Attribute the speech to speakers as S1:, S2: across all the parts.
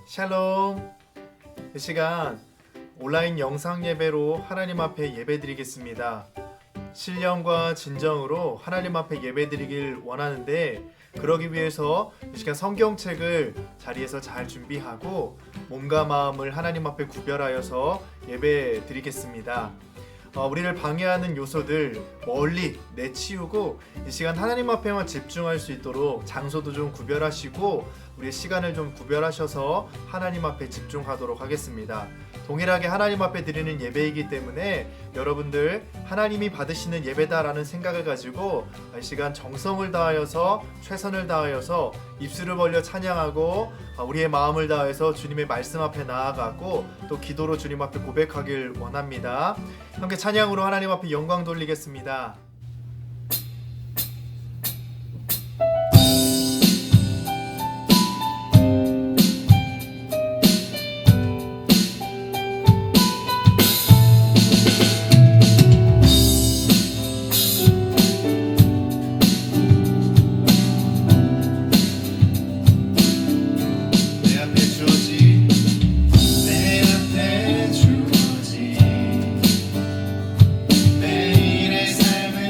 S1: 샬롬. 이 시간 온라인 영상 예배로 하나님 앞에 예배드리겠습니다. 신령과 진정으로 하나님 앞에 예배드리길 원하는데, 그러기 위해서 이 시간 성경책을 자리에서 잘 준비하고 몸과 마음을 하나님 앞에 구별하여서 예배드리겠습니다. 우리를 방해하는 요소들 멀리 내치우고 이 시간 하나님 앞에만 집중할 수 있도록 장소도 좀 구별하시고 우리의 시간을 좀 구별하셔서 하나님 앞에 집중하도록 하겠습니다. 동일하게 하나님 앞에 드리는 예배이기 때문에 여러분들 하나님이 받으시는 예배다라는 생각을 가지고 이 시간 정성을 다하여서 최선을 다하여서 입술을 벌려 찬양하고 우리의 마음을 다해서 주님의 말씀 앞에 나아가고 또 기도로 주님 앞에 고백하길 원합니다. 함께 찬양으로 하나님 앞에 영광 돌리겠습니다.
S2: 삶을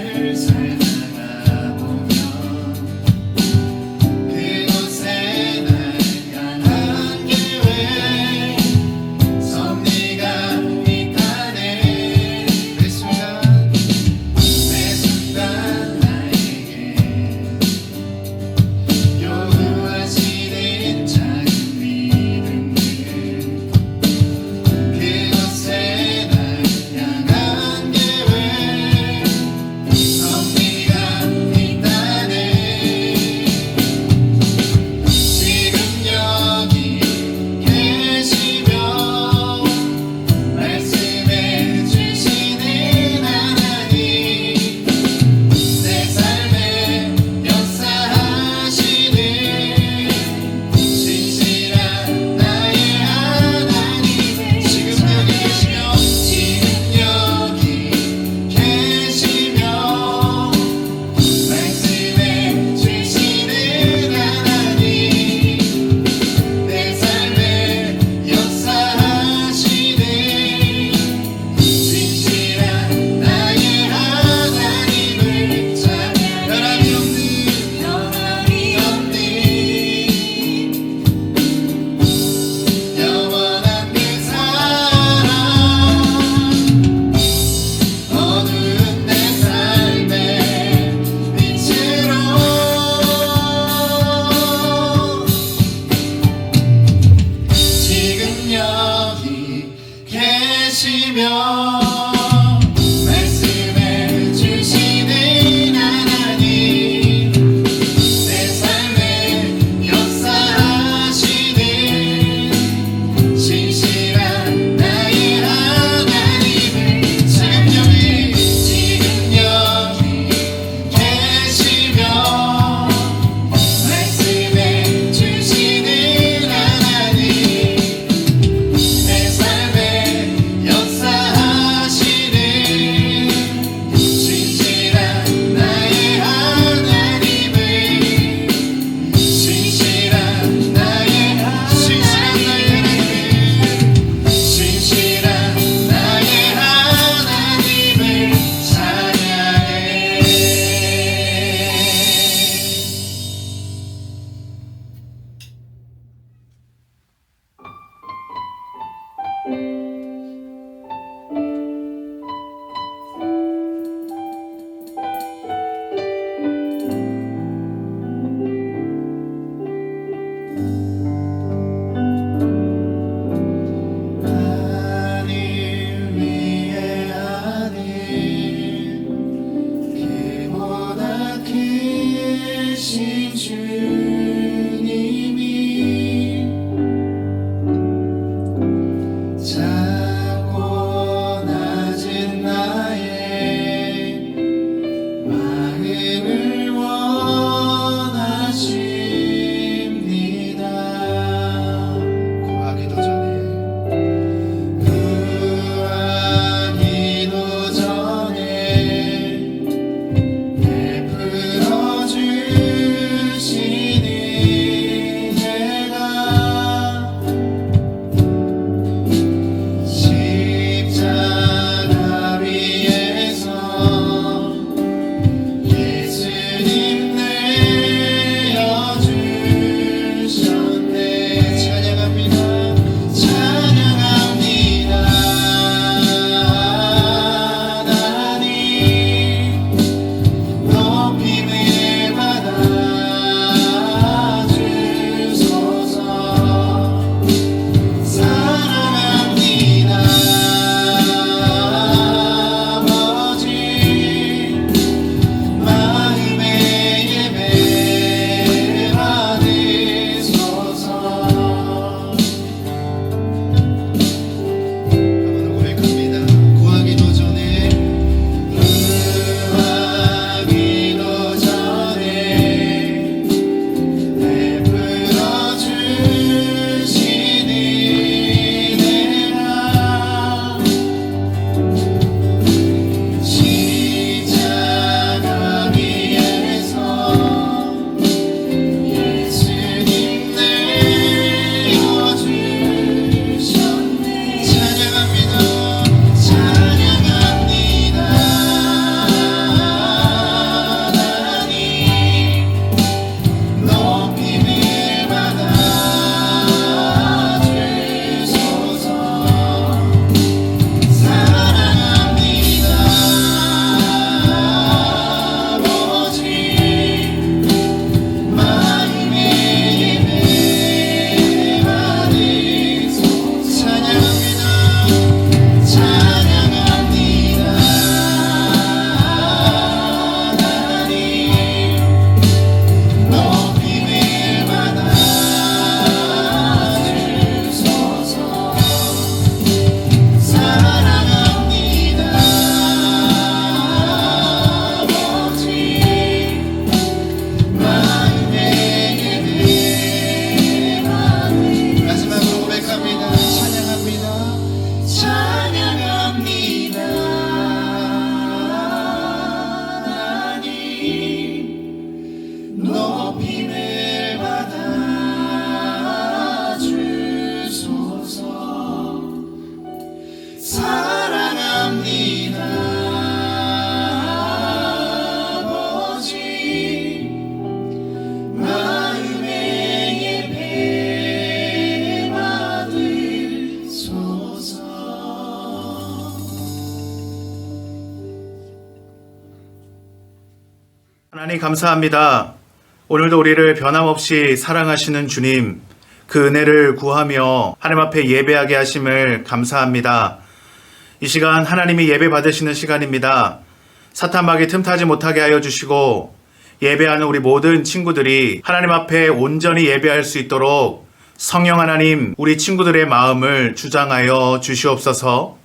S2: 하나님 감사합니다. 오늘도 우리를 변함없이 사랑하시는 주님, 그 은혜를 구하며 하나님 앞에 예배하게 하심을 감사합니다. 이 시간 하나님이 예배 받으시는 시간입니다. 사탄막이 틈타지 못하게 하여 주시고 예배하는 우리 모든 친구들이 하나님 앞에 온전히 예배할 수 있도록 성령 하나님, 우리 친구들의 마음을 주장하여 주시옵소서.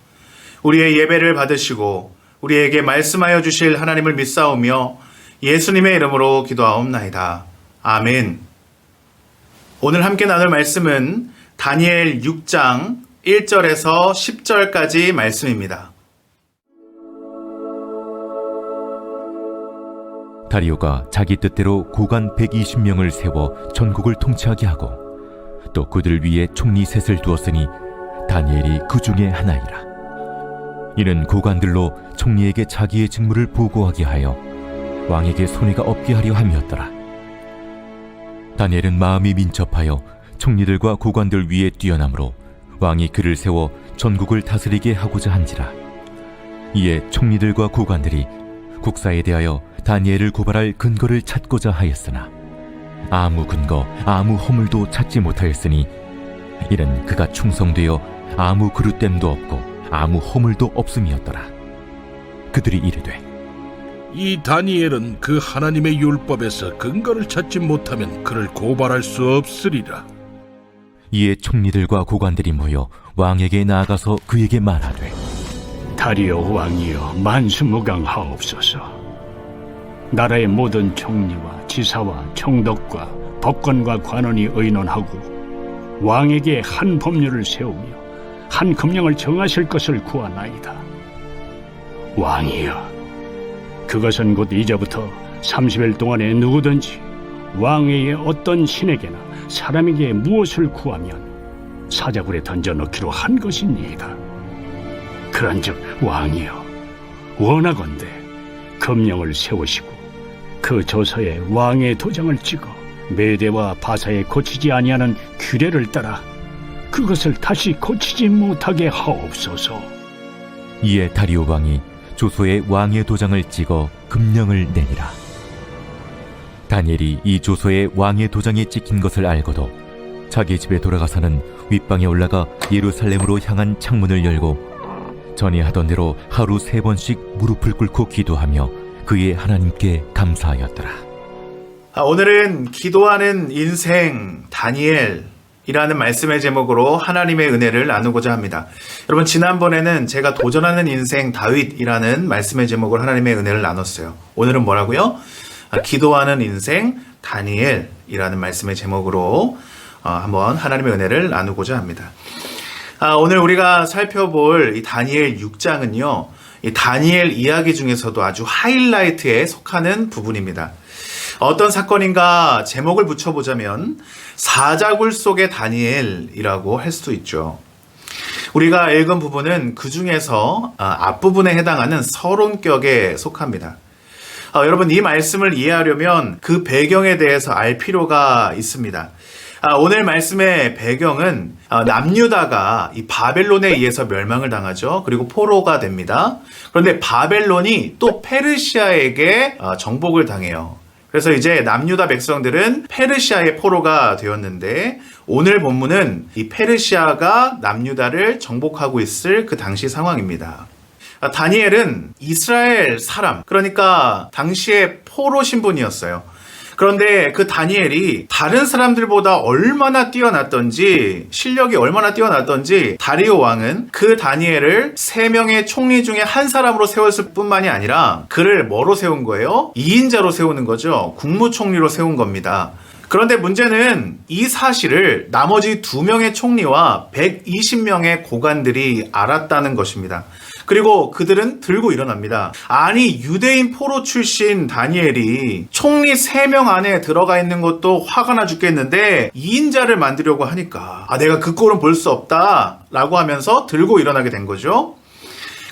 S2: 우리의 예배를 받으시고 우리에게 말씀하여 주실 하나님을 믿사오며 예수님의 이름으로 기도하옵나이다. 아멘. 오늘 함께 나눌 말씀은 다니엘 6장 1절에서 10절까지 말씀입니다.
S3: 다리오가 자기 뜻대로 고관 120명을 세워 전국을 통치하게 하고 또 그들 위에 총리 셋을 두었으니 다니엘이 그 중에 하나이라. 이는 고관들로 총리에게 자기의 직무를 보고하게 하여 왕에게 손해가 없게 하려 함이었더라. 다니엘은 마음이 민첩하여 총리들과 고관들 위에 뛰어나므로 왕이 그를 세워 전국을 다스리게 하고자 한지라. 이에 총리들과 고관들이 국사에 대하여 다니엘을 고발할 근거를 찾고자 하였으나 아무 근거, 아무 허물도 찾지 못하였으니 이는 그가 충성되어 아무 그릇됨도 없고 아무 허물도 없음이었더라. 그들이 이르되
S4: 이 다니엘은 그 하나님의 율법에서 근거를 찾지 못하면 그를 고발할 수 없으리라.
S3: 이에 총리들과 고관들이 모여 왕에게 나아가서 그에게 말하되
S5: 다리오 왕이여 만수무강하옵소서. 나라의 모든 총리와 지사와 총독과 법관과 관원이 의논하고 왕에게 한 법률을 세우며 한 금령을 정하실 것을 구하나이다. 왕이여, 그것은 곧 이제부터 30일 동안에 누구든지 왕외의 어떤 신에게나 사람에게 무엇을 구하면 사자굴에 던져넣기로 한 것이니이다. 그런즉 왕이여, 원하건대 금령을 세우시고 그 조서에 왕의 도장을 찍어 메대와 바사에 고치지 아니하는 규례를 따라 그것을 다시 고치지 못하게 하옵소서.
S3: 이에 다리오 왕이 조서에 왕의 도장을 찍어 금령을 내니라. 다니엘이 이 조서에 왕의 도장이 찍힌 것을 알고도 자기 집에 돌아가서는 윗방에 올라가 예루살렘으로 향한 창문을 열고 전에 하던 대로 하루 3번씩 무릎을 꿇고 기도하며 그의 하나님께 감사하였더라.
S2: 오늘은 기도하는 인생 다니엘이라는 말씀의 제목으로 하나님의 은혜를 나누고자 합니다. 여러분, 지난번에는 제가 도전하는 인생 다윗이라는 말씀의 제목으로 하나님의 은혜를 나눴어요. 오늘은 뭐라고요? 기도하는 인생 다니엘이라는 말씀의 제목으로 한번 하나님의 은혜를 나누고자 합니다. 오늘 우리가 살펴볼 이 다니엘 6장은요, 이 다니엘 이야기 중에서도 아주 하이라이트에 속하는 부분입니다. 어떤 사건인가 제목을 붙여보자면 사자굴 속의 다니엘이라고 할 수도 있죠. 우리가 읽은 부분은 그 중에서 앞부분에 해당하는 서론격에 속합니다. 여러분, 이 말씀을 이해하려면 그 배경에 대해서 알 필요가 있습니다. 오늘 말씀의 배경은 남유다가 이 바벨론에 의해서 멸망을 당하죠. 그리고 포로가 됩니다. 그런데 바벨론이 또 페르시아에게 정복을 당해요. 그래서 이제 남유다 백성들은 페르시아의 포로가 되었는데 오늘 본문은 이 페르시아가 남유다를 정복하고 있을 그 당시 상황입니다. 다니엘은 이스라엘 사람, 그러니까 당시의 포로 신분이었어요. 그런데 그 다니엘이 다른 사람들보다 얼마나 뛰어났던지, 실력이 얼마나 뛰어났던지 다리오 왕은 그 다니엘을 3명의 총리 중에 한 사람으로 세웠을 뿐만이 아니라 그를 뭐로 세운 거예요? 2인자로 세우는 거죠. 국무총리로 세운 겁니다. 그런데 문제는 이 사실을 나머지 2명의 총리와 120명의 고관들이 알았다는 것입니다. 그리고 그들은 들고 일어납니다. 아니, 유대인 포로 출신 다니엘이 총리 3명 안에 들어가 있는 것도 화가 나 죽겠는데 2인자를 만들려고 하니까 내가 그 꼴은 볼 수 없다 라고 하면서 들고 일어나게 된 거죠.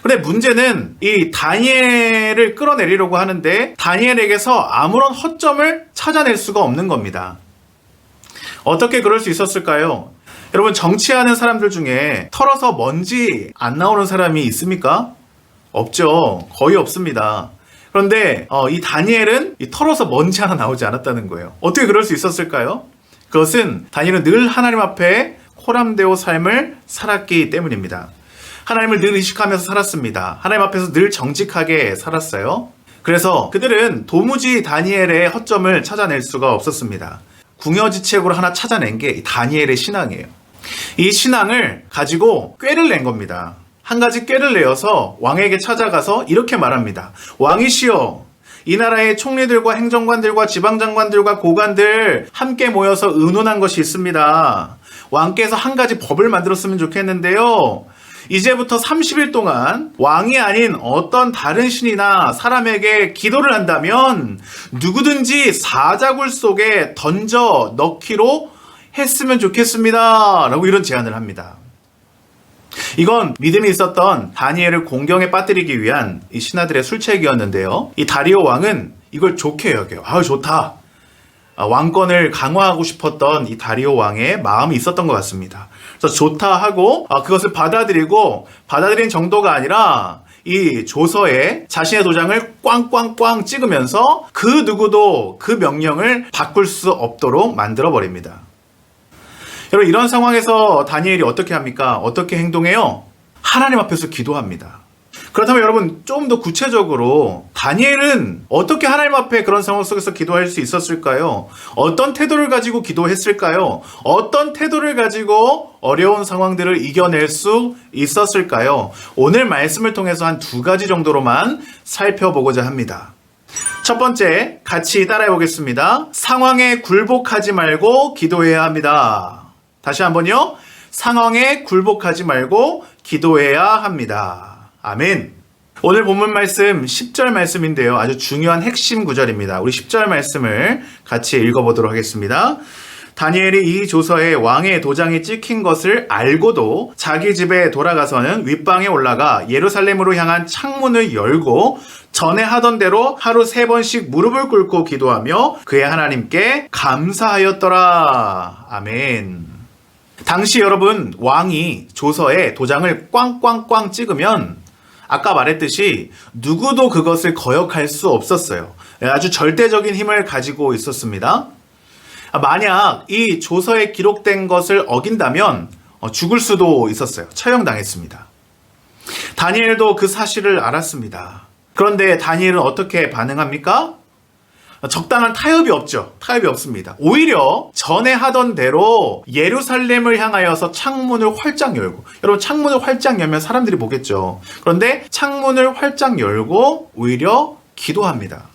S2: 근데 문제는 이 다니엘을 끌어내리려고 하는데 다니엘에게서 아무런 허점을 찾아낼 수가 없는 겁니다. 어떻게 그럴 수 있었을까요? 여러분, 정치하는 사람들 중에 털어서 먼지 안 나오는 사람이 있습니까? 없죠. 거의 없습니다. 그런데 이 다니엘은 털어서 먼지 하나 나오지 않았다는 거예요. 어떻게 그럴 수 있었을까요? 그것은 다니엘은 늘 하나님 앞에 코람데오 삶을 살았기 때문입니다. 하나님을 늘 의식하면서 살았습니다. 하나님 앞에서 늘 정직하게 살았어요. 그래서 그들은 도무지 다니엘의 허점을 찾아낼 수가 없었습니다. 궁여지책으로 하나 찾아낸 게 다니엘의 신앙이에요. 이 신앙을 가지고 꾀를 낸 겁니다. 한 가지 꾀를 내어서 왕에게 찾아가서 이렇게 말합니다. 왕이시여, 이 나라의 총리들과 행정관들과 지방장관들과 고관들 함께 모여서 의논한 것이 있습니다. 왕께서 한 가지 법을 만들었으면 좋겠는데요. 이제부터 30일 동안 왕이 아닌 어떤 다른 신이나 사람에게 기도를 한다면 누구든지 사자굴 속에 던져 넣기로 했으면 좋겠습니다. 라고 이런 제안을 합니다. 이건 믿음이 있었던 다니엘을 공경에 빠뜨리기 위한 이 신하들의 술책이었는데요. 이 다리오 왕은 이걸 좋게 여겨요. 아유, 좋다. 왕권을 강화하고 싶었던 이 다리오 왕의 마음이 있었던 것 같습니다. 그래서 좋다 하고 그것을 받아들인 정도가 아니라 이 조서에 자신의 도장을 꽝꽝꽝 찍으면서 그 누구도 그 명령을 바꿀 수 없도록 만들어버립니다. 여러분, 이런 상황에서 다니엘이 어떻게 합니까? 어떻게 행동해요? 하나님 앞에서 기도합니다. 그렇다면 여러분, 좀 더 구체적으로 다니엘은 어떻게 하나님 앞에 그런 상황 속에서 기도할 수 있었을까요? 어떤 태도를 가지고 기도했을까요? 어떤 태도를 가지고 어려운 상황들을 이겨낼 수 있었을까요? 오늘 말씀을 통해서 한 2가지 정도로만 살펴보고자 합니다. 첫 번째, 같이 따라해 보겠습니다. 상황에 굴복하지 말고 기도해야 합니다. 다시 한번요. 상황에 굴복하지 말고 기도해야 합니다. 아멘. 오늘 본문 말씀 10절 말씀인데요. 아주 중요한 핵심 구절입니다. 우리 10절 말씀을 같이 읽어보도록 하겠습니다. 다니엘이 이 조서에 왕의 도장이 찍힌 것을 알고도 자기 집에 돌아가서는 윗방에 올라가 예루살렘으로 향한 창문을 열고 전에 하던 대로 하루 3번씩 무릎을 꿇고 기도하며 그의 하나님께 감사하였더라. 아멘. 당시 여러분, 왕이 조서에 도장을 꽝꽝꽝 찍으면 아까 말했듯이 누구도 그것을 거역할 수 없었어요. 아주 절대적인 힘을 가지고 있었습니다. 만약 이 조서에 기록된 것을 어긴다면 죽을 수도 있었어요. 처형당했습니다. 다니엘도 그 사실을 알았습니다. 그런데 다니엘은 어떻게 반응합니까? 적당한 타협이 없죠. 타협이 없습니다. 오히려 전에 하던 대로 예루살렘을 향하여서 창문을 활짝 열고, 여러분, 창문을 활짝 열면 사람들이 보겠죠. 그런데 창문을 활짝 열고 오히려 기도합니다.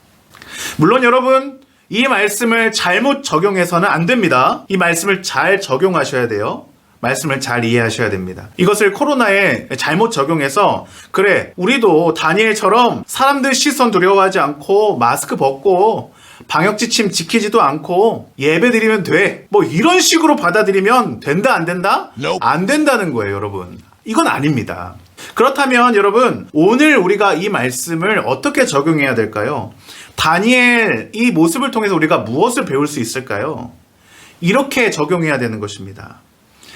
S2: 물론 여러분, 이 말씀을 잘못 적용해서는 안 됩니다. 이 말씀을 잘 적용하셔야 돼요. 말씀을 잘 이해하셔야 됩니다. 이것을 코로나에 잘못 적용해서 그래, 우리도 다니엘처럼 사람들 시선 두려워하지 않고 마스크 벗고 방역지침 지키지도 않고 예배 드리면 돼, 뭐 이런 식으로 받아들이면 된다 안 된다? 안 된다는 거예요, 여러분. 이건 아닙니다. 그렇다면 여러분, 오늘 우리가 이 말씀을 어떻게 적용해야 될까요? 다니엘 이 모습을 통해서 우리가 무엇을 배울 수 있을까요? 이렇게 적용해야 되는 것입니다.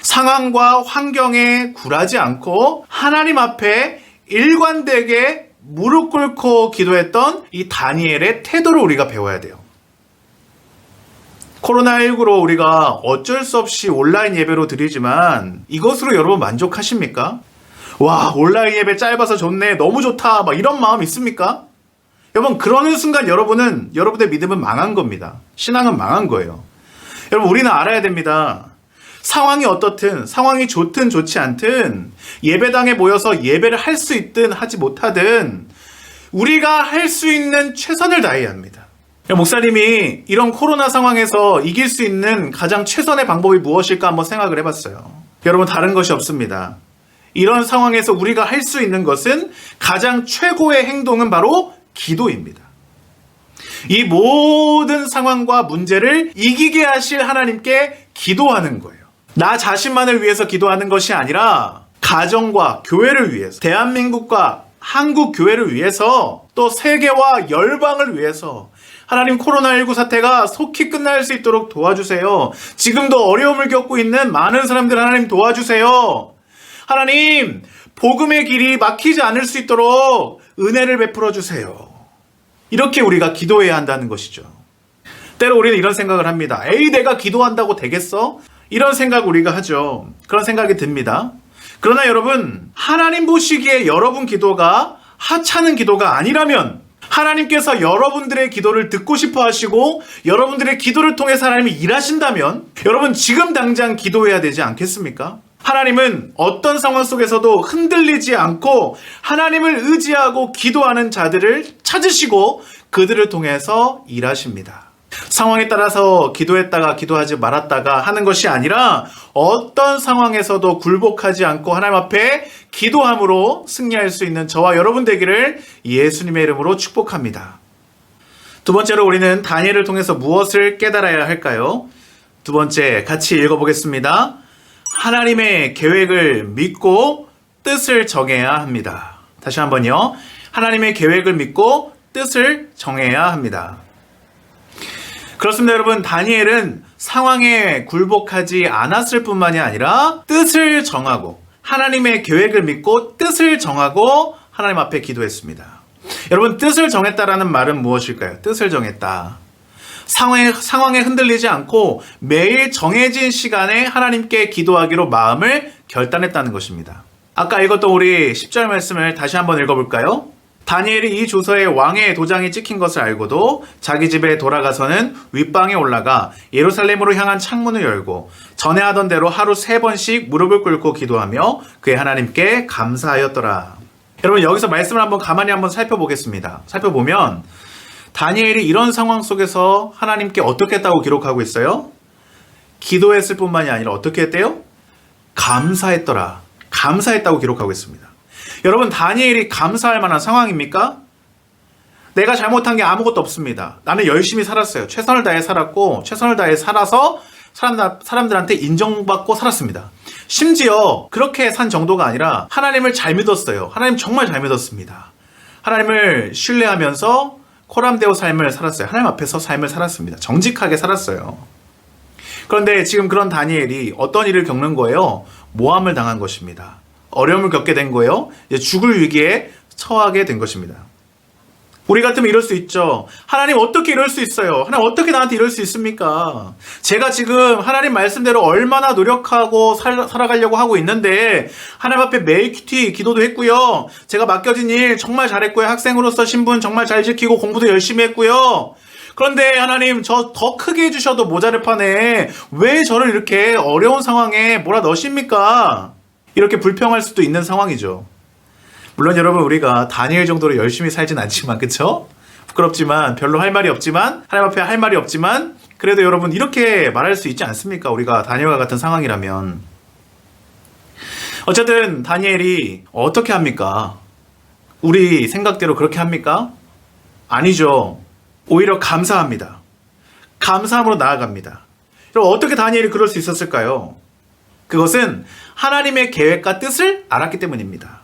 S2: 상황과 환경에 굴하지 않고 하나님 앞에 일관되게 무릎 꿇고 기도했던 이 다니엘의 태도를 우리가 배워야 돼요. 코로나19로 우리가 어쩔 수 없이 온라인 예배로 드리지만 이것으로 여러분 만족하십니까? 와, 온라인 예배 짧아서 좋네, 너무 좋다, 막 이런 마음 있습니까? 여러분, 그러는 순간 여러분의 믿음은 망한 겁니다. 신앙은 망한 거예요. 여러분, 우리는 알아야 됩니다. 상황이 어떻든, 상황이 좋든 좋지 않든, 예배당에 모여서 예배를 할 수 있든 하지 못하든 우리가 할 수 있는 최선을 다해야 합니다. 목사님이 이런 코로나 상황에서 이길 수 있는 가장 최선의 방법이 무엇일까 한번 생각을 해봤어요. 여러분, 다른 것이 없습니다. 이런 상황에서 우리가 할 수 있는 것은, 가장 최고의 행동은 바로 기도입니다. 이 모든 상황과 문제를 이기게 하실 하나님께 기도하는 거예요. 나 자신만을 위해서 기도하는 것이 아니라 가정과 교회를 위해서, 대한민국과 한국 교회를 위해서, 또 세계와 열방을 위해서 하나님, 코로나19 사태가 속히 끝날 수 있도록 도와주세요. 지금도 어려움을 겪고 있는 많은 사람들 하나님 도와주세요. 하나님, 복음의 길이 막히지 않을 수 있도록 은혜를 베풀어 주세요. 이렇게 우리가 기도해야 한다는 것이죠. 때로 우리는 이런 생각을 합니다. 에이, 내가 기도한다고 되겠어? 이런 생각 우리가 하죠. 그런 생각이 듭니다. 그러나 여러분, 하나님 보시기에 여러분 기도가 하찮은 기도가 아니라면 하나님께서 여러분들의 기도를 듣고 싶어 하시고 여러분들의 기도를 통해서 하나님이 일하신다면 여러분 지금 당장 기도해야 되지 않겠습니까? 하나님은 어떤 상황 속에서도 흔들리지 않고 하나님을 의지하고 기도하는 자들을 찾으시고 그들을 통해서 일하십니다. 상황에 따라서 기도했다가 기도하지 말았다가 하는 것이 아니라 어떤 상황에서도 굴복하지 않고 하나님 앞에 기도함으로 승리할 수 있는 저와 여러분 되기를 예수님의 이름으로 축복합니다. 두 번째로 우리는 다니엘을 통해서 무엇을 깨달아야 할까요? 두 번째 같이 읽어보겠습니다. 하나님의 계획을 믿고 뜻을 정해야 합니다. 다시 한번요. 하나님의 계획을 믿고 뜻을 정해야 합니다. 그렇습니다, 여러분. 다니엘은 상황에 굴복하지 않았을 뿐만이 아니라 뜻을 정하고 하나님의 계획을 믿고 뜻을 정하고 하나님 앞에 기도했습니다. 여러분, 뜻을 정했다라는 말은 무엇일까요? 뜻을 정했다. 상황에 흔들리지 않고 매일 정해진 시간에 하나님께 기도하기로 마음을 결단했다는 것입니다. 아까 읽었던 우리 10절 말씀을 다시 한번 읽어볼까요? 다니엘이 이 조서에 왕의 도장이 찍힌 것을 알고도 자기 집에 돌아가서는 윗방에 올라가 예루살렘으로 향한 창문을 열고 전에 하던 대로 하루 3번씩 무릎을 꿇고 기도하며 그의 하나님께 감사하였더라. 여러분, 여기서 말씀을 가만히 살펴보겠습니다. 살펴보면 다니엘이 이런 상황 속에서 하나님께 어떻게 했다고 기록하고 있어요? 기도했을 뿐만이 아니라 어떻게 했대요? 감사했더라. 감사했다고 기록하고 있습니다. 여러분, 다니엘이 감사할 만한 상황입니까? 내가 잘못한 게 아무것도 없습니다. 나는 열심히 살았어요. 최선을 다해 살았고 최선을 다해 살아서 사람들한테 인정받고 살았습니다. 심지어 그렇게 산 정도가 아니라 하나님을 잘 믿었어요. 하나님 정말 잘 믿었습니다. 하나님을 신뢰하면서 코람데오 삶을 살았어요. 하나님 앞에서 삶을 살았습니다. 정직하게 살았어요. 그런데 지금 그런 다니엘이 어떤 일을 겪는 거예요? 모함을 당한 것입니다. 어려움을 겪게 된 거예요. 이제 죽을 위기에 처하게 된 것입니다. 우리 같으면 이럴 수 있죠. 하나님 어떻게 이럴 수 있어요? 하나님 어떻게 나한테 이럴 수 있습니까? 제가 지금 하나님 말씀대로 얼마나 노력하고 살아가려고 하고 있는데 하나님 앞에 매일 큐티 기도도 했고요. 제가 맡겨진 일 정말 잘했고요. 학생으로서 신분 정말 잘 지키고 공부도 열심히 했고요. 그런데 하나님 저 더 크게 해주셔도 모자를 파네. 왜 저를 이렇게 어려운 상황에 몰아넣으십니까? 이렇게 불평할 수도 있는 상황이죠. 물론 여러분, 우리가 다니엘 정도로 열심히 살진 않지만, 그쵸? 부끄럽지만 별로 할 말이 없지만 하나님 앞에 할 말이 없지만 그래도 여러분 이렇게 말할 수 있지 않습니까? 우리가 다니엘과 같은 상황이라면. 어쨌든 다니엘이 어떻게 합니까? 우리 생각대로 그렇게 합니까? 아니죠. 오히려 감사합니다. 감사함으로 나아갑니다. 여러분, 어떻게 다니엘이 그럴 수 있었을까요? 그것은 하나님의 계획과 뜻을 알았기 때문입니다.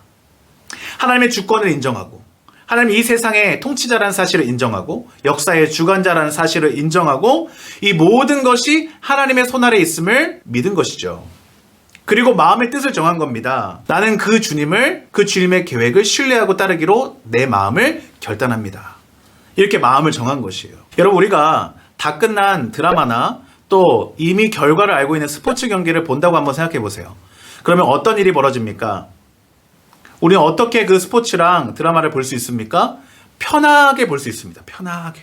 S2: 하나님의 주권을 인정하고 하나님이 이 세상의 통치자라는 사실을 인정하고 역사의 주관자라는 사실을 인정하고 이 모든 것이 하나님의 손 아래에 있음을 믿은 것이죠. 그리고 마음의 뜻을 정한 겁니다. 나는 그 주님의 계획을 신뢰하고 따르기로 내 마음을 결단합니다. 이렇게 마음을 정한 것이에요. 여러분, 우리가 다 끝난 드라마나 또 이미 결과를 알고 있는 스포츠 경기를 본다고 한번 생각해 보세요. 그러면 어떤 일이 벌어집니까? 우리는 어떻게 그 스포츠랑 드라마를 볼 수 있습니까? 편하게 볼 수 있습니다. 편하게.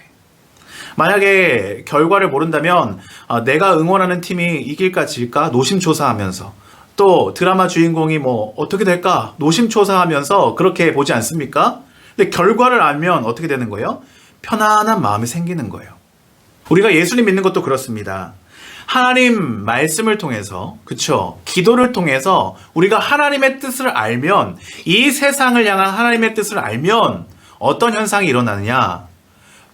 S2: 만약에 결과를 모른다면 내가 응원하는 팀이 이길까 질까 노심초사하면서, 또 드라마 주인공이 뭐 어떻게 될까 노심초사하면서 그렇게 보지 않습니까? 근데 결과를 알면 어떻게 되는 거예요? 편안한 마음이 생기는 거예요. 우리가 예수님 믿는 것도 그렇습니다. 하나님 말씀을 통해서, 그쵸? 기도를 통해서 우리가 하나님의 뜻을 알면, 이 세상을 향한 하나님의 뜻을 알면 어떤 현상이 일어나느냐?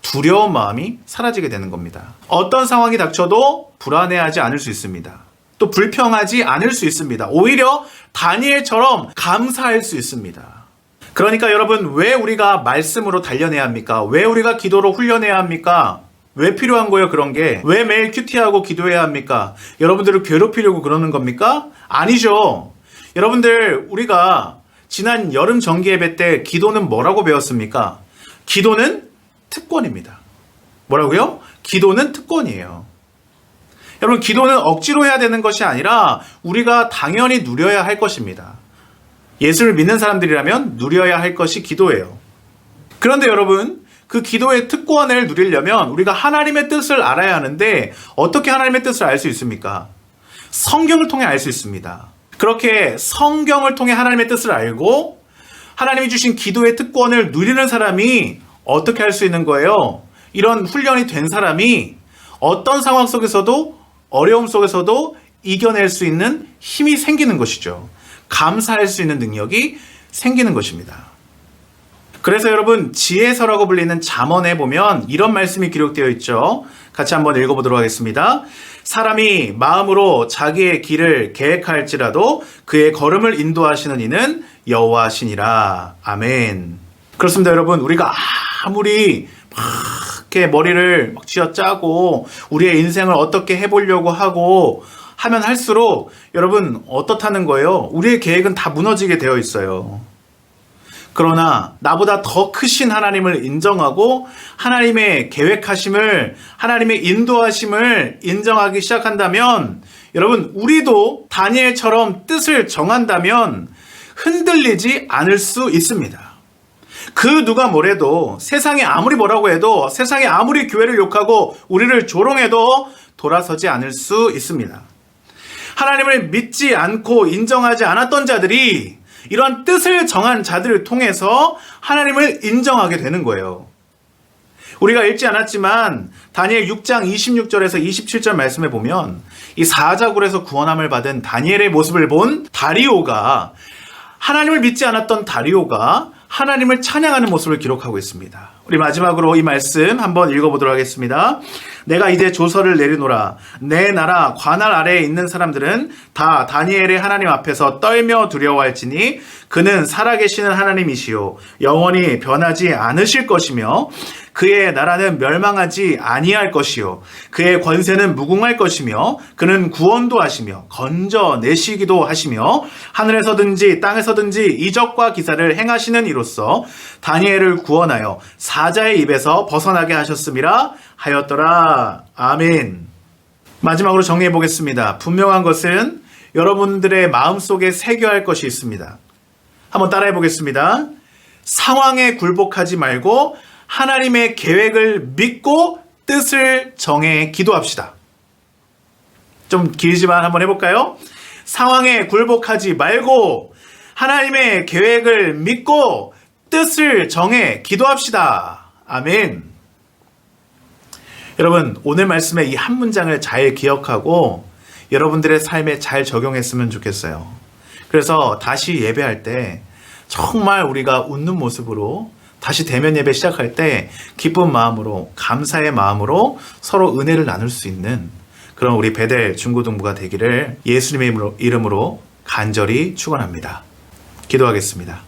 S2: 두려운 마음이 사라지게 되는 겁니다. 어떤 상황이 닥쳐도 불안해하지 않을 수 있습니다. 또 불평하지 않을 수 있습니다. 오히려 다니엘처럼 감사할 수 있습니다. 그러니까 여러분, 왜 우리가 말씀으로 단련해야 합니까? 왜 우리가 기도로 훈련해야 합니까? 왜 필요한 거예요, 그런 게? 왜 매일 큐티하고 기도해야 합니까? 여러분들을 괴롭히려고 그러는 겁니까? 아니죠. 여러분들, 우리가 지난 여름 정기 예배 때 기도는 뭐라고 배웠습니까? 기도는 특권입니다. 뭐라고요? 기도는 특권이에요. 여러분, 기도는 억지로 해야 되는 것이 아니라 우리가 당연히 누려야 할 것입니다. 예수를 믿는 사람들이라면 누려야 할 것이 기도예요. 그런데 여러분, 그 기도의 특권을 누리려면 우리가 하나님의 뜻을 알아야 하는데 어떻게 하나님의 뜻을 알 수 있습니까? 성경을 통해 알 수 있습니다. 그렇게 성경을 통해 하나님의 뜻을 알고 하나님이 주신 기도의 특권을 누리는 사람이 어떻게 할 수 있는 거예요? 이런 훈련이 된 사람이 어떤 상황 속에서도 어려움 속에서도 이겨낼 수 있는 힘이 생기는 것이죠. 감사할 수 있는 능력이 생기는 것입니다. 그래서 여러분, 지혜서라고 불리는 잠언에 보면 이런 말씀이 기록되어 있죠. 같이 한번 읽어보도록 하겠습니다. 사람이 마음으로 자기의 길을 계획할지라도 그의 걸음을 인도하시는 이는 여호와시니라. 아멘. 그렇습니다, 여러분. 우리가 아무리 막 이렇게 머리를 막 쥐어짜고 우리의 인생을 어떻게 해보려고 하고 하면 할수록 여러분 어떻다는 거예요? 우리의 계획은 다 무너지게 되어 있어요. 그러나 나보다 더 크신 하나님을 인정하고 하나님의 계획하심을, 하나님의 인도하심을 인정하기 시작한다면 여러분, 우리도 다니엘처럼 뜻을 정한다면 흔들리지 않을 수 있습니다. 그 누가 뭐래도, 세상이 아무리 뭐라고 해도, 세상이 아무리 교회를 욕하고 우리를 조롱해도 돌아서지 않을 수 있습니다. 하나님을 믿지 않고 인정하지 않았던 자들이 이런 뜻을 정한 자들을 통해서 하나님을 인정하게 되는 거예요. 우리가 읽지 않았지만 다니엘 6장 26절에서 27절 말씀에 보면 이 사자굴에서 구원함을 받은 다니엘의 모습을 본 다리오가, 하나님을 믿지 않았던 다리오가 하나님을 찬양하는 모습을 기록하고 있습니다. 우리 마지막으로 이 말씀 한번 읽어보도록 하겠습니다. 내가 이제 조서를 내리노라. 내 나라 관할 아래에 있는 사람들은 다 다니엘의 하나님 앞에서 떨며 두려워할지니 그는 살아계시는 하나님이시요 영원히 변하지 않으실 것이며 그의 나라는 멸망하지 아니할 것이요 그의 권세는 무궁할 것이며 그는 구원도 하시며 건져내시기도 하시며 하늘에서든지 땅에서든지 이적과 기사를 행하시는 이로써 다니엘을 구원하여 사자의 입에서 벗어나게 하셨음이라 하였더라. 아멘. 마지막으로 정리해 보겠습니다. 분명한 것은 여러분들의 마음속에 새겨야 할 것이 있습니다. 한번 따라해 보겠습니다. 상황에 굴복하지 말고 하나님의 계획을 믿고 뜻을 정해 기도합시다. 좀 길지만 한번 해볼까요? 상황에 굴복하지 말고 하나님의 계획을 믿고 뜻을 정해 기도합시다. 아멘. 여러분, 오늘 말씀의 이 한 문장을 잘 기억하고 여러분들의 삶에 잘 적용했으면 좋겠어요. 그래서 다시 예배할 때 정말 우리가 웃는 모습으로 다시 대면 예배 시작할 때 기쁜 마음으로, 감사의 마음으로 서로 은혜를 나눌 수 있는 그런 우리 베델 중고등부가 되기를 예수님의 이름으로 간절히 축원합니다. 기도하겠습니다.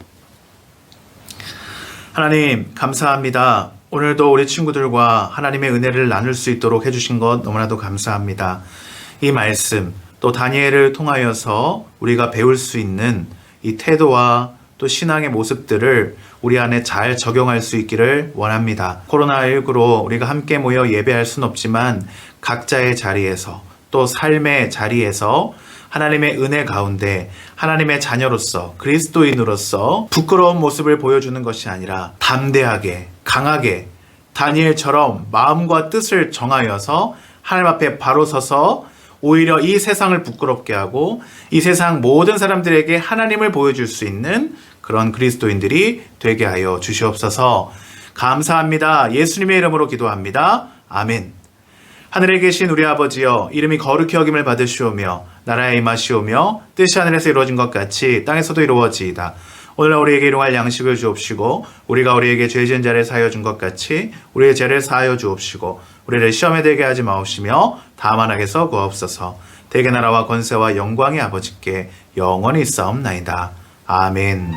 S2: 하나님, 감사합니다. 오늘도 우리 친구들과 하나님의 은혜를 나눌 수 있도록 해주신 것 너무나도 감사합니다. 이 말씀, 또 다니엘을 통하여서 우리가 배울 수 있는 이 태도와 또 신앙의 모습들을 우리 안에 잘 적용할 수 있기를 원합니다. 코로나19로 우리가 함께 모여 예배할 수는 없지만 각자의 자리에서 또 삶의 자리에서 하나님의 은혜 가운데 하나님의 자녀로서 그리스도인으로서 부끄러운 모습을 보여주는 것이 아니라 담대하게, 강하게 다니엘처럼 마음과 뜻을 정하여서 하나님 앞에 바로 서서 오히려 이 세상을 부끄럽게 하고 이 세상 모든 사람들에게 하나님을 보여줄 수 있는 그런 그리스도인들이 되게 하여 주시옵소서. 감사합니다. 예수님의 이름으로 기도합니다. 아멘. 하늘에 계신 우리 아버지여, 이름이 거룩히 여김을 받으시오며 나라에 임하시오며 뜻이 하늘에서 이루어진 것 같이 땅에서도 이루어지이다. 오늘 우리에게 일용할 양식을 주옵시고 우리가 우리에게 죄 지은 자를 사하여 준 것 같이 우리의 죄를 사하여 주옵시고 우리를 시험에 들게 하지 마옵시며 다만 악에서 구하옵소서. 대개 나라와 권세와 영광의 아버지께 영원히 있사옵나이다. 아멘.